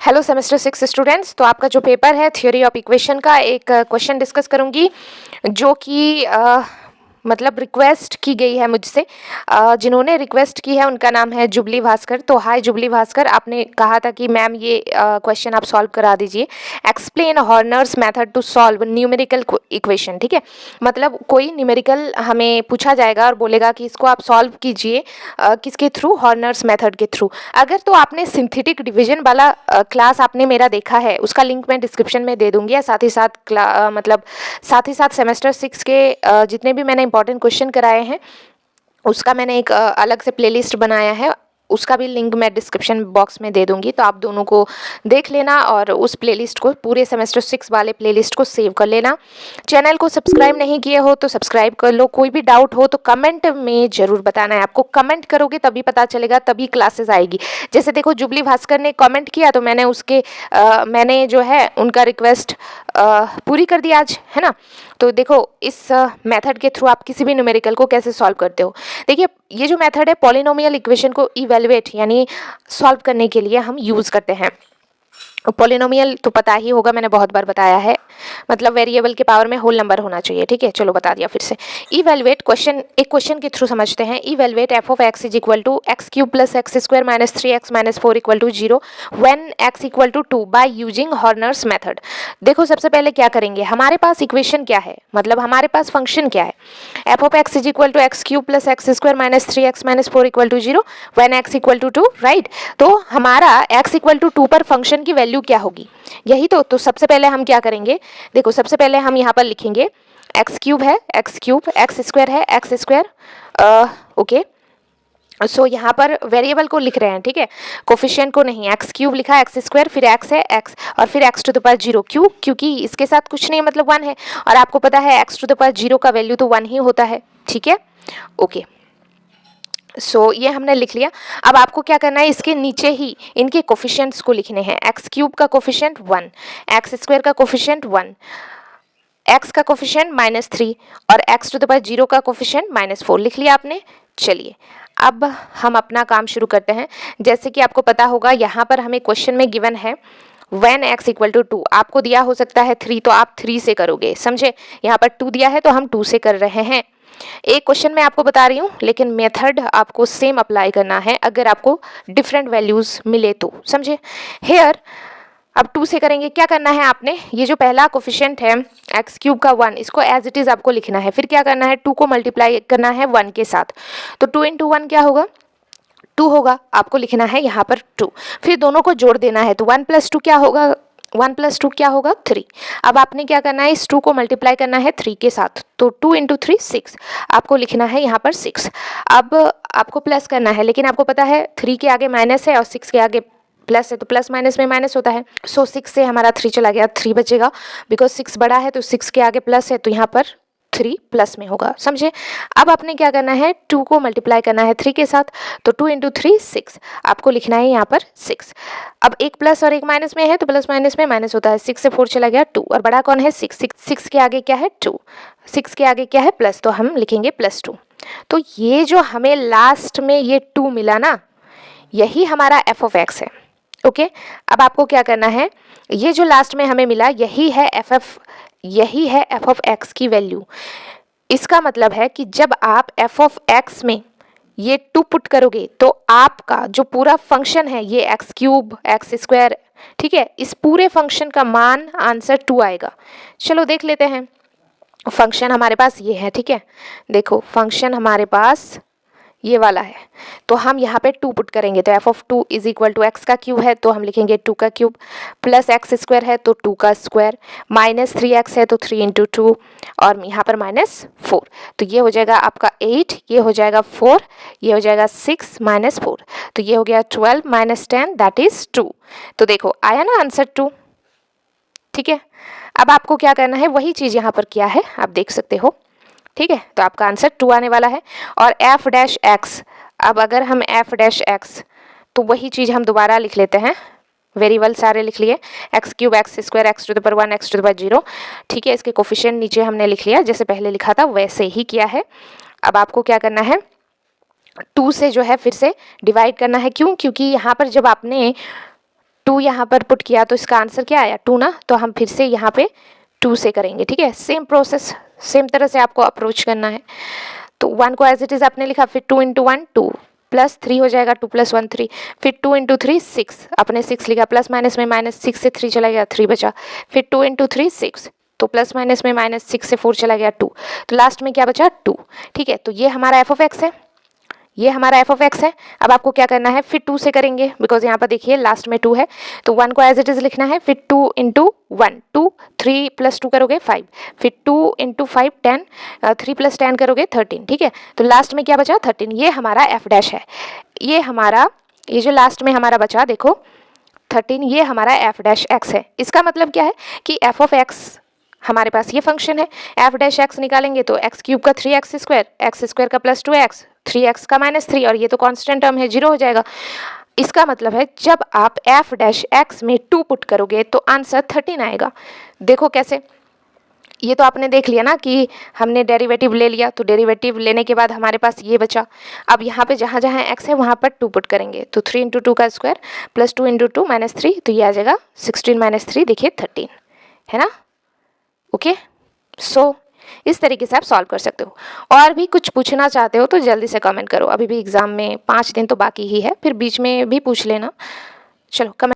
Hello semester 6 students. तो आपका जो पेपर है थ्योरी ऑफ इक्वेशन का एक क्वेश्चन डिस्कस करूंगी जो कि मतलब रिक्वेस्ट की गई है मुझसे। जिन्होंने रिक्वेस्ट की है उनका नाम है जुबली भास्कर। तो हाय जुबली भास्कर, आपने कहा था कि मैम ये क्वेश्चन आप सॉल्व करा दीजिए। Explain Horner's method to solve numerical equation. ठीक है, मतलब कोई न्यूमेरिकल हमें पूछा जाएगा और बोलेगा कि इसको आप सॉल्व कीजिए किसके थ्रू, हॉर्नर्स मेथड के थ्रू। अगर तो आपने सिंथेटिक डिवीजन वाला क्लास आपने मेरा देखा है, उसका लिंक मैं डिस्क्रिप्शन में दे दूंगी। साथ ही साथ मतलब साथ ही साथ सेमेस्टर 6 के जितने भी मैंने इंपॉर्टेंट क्वेश्चन कराए हैं उसका मैंने एक अलग से प्लेलिस्ट बनाया है, उसका भी लिंक मैं डिस्क्रिप्शन बॉक्स में दे दूंगी। तो आप दोनों को देख लेना और उस प्लेलिस्ट को, पूरे सेमेस्टर 6 वाले प्लेलिस्ट को सेव कर लेना। चैनल को सब्सक्राइब नहीं किए हो तो सब्सक्राइब कर लो। कोई भी डाउट हो तो कमेंट में ज़रूर बताना है। आपको कमेंट करोगे तभी पता चलेगा, तभी क्लासेस आएगी। जैसे देखो जुबली भास्कर ने कमेंट किया तो मैंने उसके मैंने जो है उनका रिक्वेस्ट पूरी कर दी आज, है ना। तो देखो इस मेथड के थ्रू आप किसी भी न्यूमेरिकल को कैसे सॉल्व करते हो। देखिए ये जो मेथड है पॉलिनोमियल इक्वेशन को इवैल्यूएट यानी सॉल्व करने के लिए हम यूज़ करते हैं। पॉलिनोमियल तो पता ही होगा, मैंने बहुत बार बताया है, मतलब वेरिएबल के पावर में होल नंबर होना चाहिए। ठीक है, चलो बता दिया फिर से। इवैल्यूएट क्वेश्चन, एक क्वेश्चन के थ्रू समझते हैं। Evaluate f of x is equal to x cube plus x square minus 3x minus 4 equal to 0 when x equal to 2 by using Horner's method. देखो सबसे पहले क्या करेंगे, हमारे पास इक्वेशन क्या है, मतलब हमारे पास फंक्शन क्या है। F of x is equal to x cube plus x square minus 3x minus 4 equal to 0 when x equal to 2, right. तो हमारा एक्स इक्वल टू 2 पर फंक्शन की वैल्यू क्या होगी, यही तो सबसे पहले हम क्या करेंगे, देखो सबसे पहले हम यहाँ पर लिखेंगे एक्स क्यूब है, एक्स क्यूब, एक्स स्क्वायर है, एक्स स्क्वायर, ओके। सो यहाँ पर वेरिएबल को लिख रहे हैं, ठीक है, कोफिशिएंट को नहीं। एक्स क्यूब लिखा, एक्स स्क्वायर, फिर एक्स है एक्स और फिर एक्स टू द पावर 0। क्यों? क्योंकि इसके साथ कुछ नहीं, मतलब 1 है और आपको पता है एक्स टू द पावर 0 का वैल्यू तो 1 ही होता है। ठीक है, ओके। सो ये हमने लिख लिया। अब आपको क्या करना है, इसके नीचे ही इनके कोफिशिएंट्स को लिखने हैं। एक्स क्यूब का कोफिशिएंट 1, एक्स स्क्वायर का कोफिशिएंट 1, एक्स का कोफिशिएंट -3 और एक्स टू द पावर 0 का कोफिशिएंट -4 लिख लिया आपने। चलिए अब हम अपना काम शुरू करते हैं। जैसे कि आपको पता होगा यहाँ पर हमें क्वेश्चन में गिवन है व्हेन एक्स इक्वल टू 2, आपको दिया हो सकता है 3 तो आप 3 से करोगे, समझे। यहाँ पर 2 दिया है तो हम 2 से कर रहे हैं। एक क्वेश्चन मैं आपको बता रही हूँ लेकिन मेथड आपको सेम अप्लाई करना है अगर आपको डिफरेंट वैल्यूज मिले तो, समझे। हेयर अब 2 से करेंगे, क्या करना है आपने, ये जो पहला कोफिशिएंट है एक्स क्यूब का 1, इसको एज इट इज आपको लिखना है। फिर क्या करना है, 2 को मल्टीप्लाई करना है 1 के साथ। तो 2 इंटू 1 क्या होगा, 2 होगा, आपको लिखना है यहाँ पर 2। फिर दोनों को जोड़ देना है तो 1 प्लस 2 क्या होगा, 1 प्लस 2 क्या होगा 3। अब आपने क्या करना है, इस 2 को मल्टीप्लाई करना है 3 के साथ। तो 2 इंटू 3 6, आपको लिखना है यहाँ पर 6। अब आपको प्लस करना है लेकिन आपको पता है 3 के आगे माइनस है और 6 के आगे प्लस है तो प्लस माइनस में माइनस होता है। सो 6 से हमारा 3 चला गया, 3 बचेगा। बिकॉज 6 बड़ा है तो 6 के आगे प्लस है तो यहाँ पर 3 प्लस में होगा, समझे। अब आपने क्या करना है, 2 को मल्टीप्लाई करना है 3 के साथ। तो 2 इंटू 3 6, आपको लिखना है यहाँ पर 6। अब एक प्लस और एक माइनस में है तो प्लस माइनस में माइनस होता है। 6 से 4 चला गया 2 और बड़ा कौन है 6, 6 के आगे क्या है 2, 6 के आगे क्या है प्लस, तो हम लिखेंगे +2। तो ये जो हमें लास्ट में ये 2 मिला ना, यही हमारा एफ ऑफ एक्स है। ओके अब आपको क्या करना है, ये जो लास्ट में हमें मिला यही है एफ ऑफ एक्स की वैल्यू। इसका मतलब है कि जब आप एफ ऑफ एक्स में ये 2 पुट करोगे तो आपका जो पूरा फंक्शन है ये एक्स क्यूब एक्स स्क्वायर, ठीक है, इस पूरे फंक्शन का मान आंसर 2 आएगा। चलो देख लेते हैं। फंक्शन हमारे पास ये है, ठीक है, देखो फंक्शन हमारे पास ये वाला है। तो हम यहाँ पे 2 पुट करेंगे तो f of 2 is equal to x का क्यूब है तो हम लिखेंगे 2 का क्यूब, प्लस एक्स स्क्वायर है तो 2 का स्क्वायर, माइनस 3x है तो 3 इंटू 2 और यहाँ पर -4। तो ये हो जाएगा आपका 8, ये हो जाएगा 4, ये हो जाएगा 6 माइनस 4, तो ये हो गया 12 माइनस 10 दैट इज 2। तो देखो आया ना आंसर 2, ठीक है। अब आपको क्या करना है, वही चीज़ यहाँ पर किया है, आप देख सकते हो, ठीक है। तो आपका आंसर 2 आने वाला है। और एफ डैश एक्स, अब अगर हम एफ डैश एक्स तो वही चीज़ हम दोबारा लिख लेते हैं, वेरिएबल सारे लिख लिए, x cube x square x to the power 1 x to the power 0, ठीक है। इसके कोफिशिएंट नीचे हमने लिख लिया, जैसे पहले लिखा था वैसे ही किया है। अब आपको क्या करना है, 2 से जो है फिर से डिवाइड करना है। क्यों? क्योंकि यहाँ पर जब आपने 2 यहाँ पर पुट किया तो इसका आंसर क्या आया 2 ना, तो हम फिर से यहाँ पे 2 से करेंगे, ठीक है। सेम प्रोसेस, सेम तरह से आपको अप्रोच करना है। तो 1 को एज इट इज़ आपने लिखा, फिर 2 × 1 2 प्लस 3 हो जाएगा, 2 + 1 3, फिर 2 × 3 6, आपने 6 लिखा, प्लस माइनस में -6 से 3 चला गया, 3 बचा, फिर 2 × 3 6, तो प्लस माइनस में -6 से 4 चला गया, 2, तो लास्ट में क्या बचा 2, ठीक है। तो ये हमारा f(x) है, ये हमारा f(x) है। अब आपको क्या करना है, फिर 2 से करेंगे, बिकॉज यहाँ पर देखिए लास्ट में 2 है, तो 1 को एज इट इज़ लिखना है, फिर 2 × 1 2, 3 + 2 करोगे 5, फिर 2 × 5 10, 3 + 10 करोगे 13, ठीक है। तो लास्ट में क्या बचा 13, ये हमारा f' है। ये हमारा, ये जो लास्ट में हमारा बचा देखो 13, ये हमारा f' है। इसका मतलब क्या है कि f(x) हमारे पास ये फंक्शन है, f' निकालेंगे तो x³ का 3x², x² का +2x, 3x का -3, और ये तो कांस्टेंट टर्म है, 0 हो जाएगा। इसका मतलब है जब आप f' में 2 पुट करोगे तो आंसर 13 आएगा। देखो कैसे, ये तो आपने देख लिया ना कि हमने डेरिवेटिव ले लिया, तो डेरिवेटिव लेने के बाद हमारे पास ये बचा। अब यहाँ पे जहाँ जहाँ x है वहाँ पर 2 पुट करेंगे, तो 3 × 2 का स्क्वायर प्लस 2 × 2 -3, तो ये आ जाएगा 16 - 3, देखिए 13, है ना। ओके, सो इस तरीके से आप सॉल्व कर सकते हो। और भी कुछ पूछना चाहते हो तो जल्दी से कमेंट करो, अभी भी एग्ज़ाम में 5 दिन तो बाकी ही है, फिर बीच में भी पूछ लेना। चलो कमेंट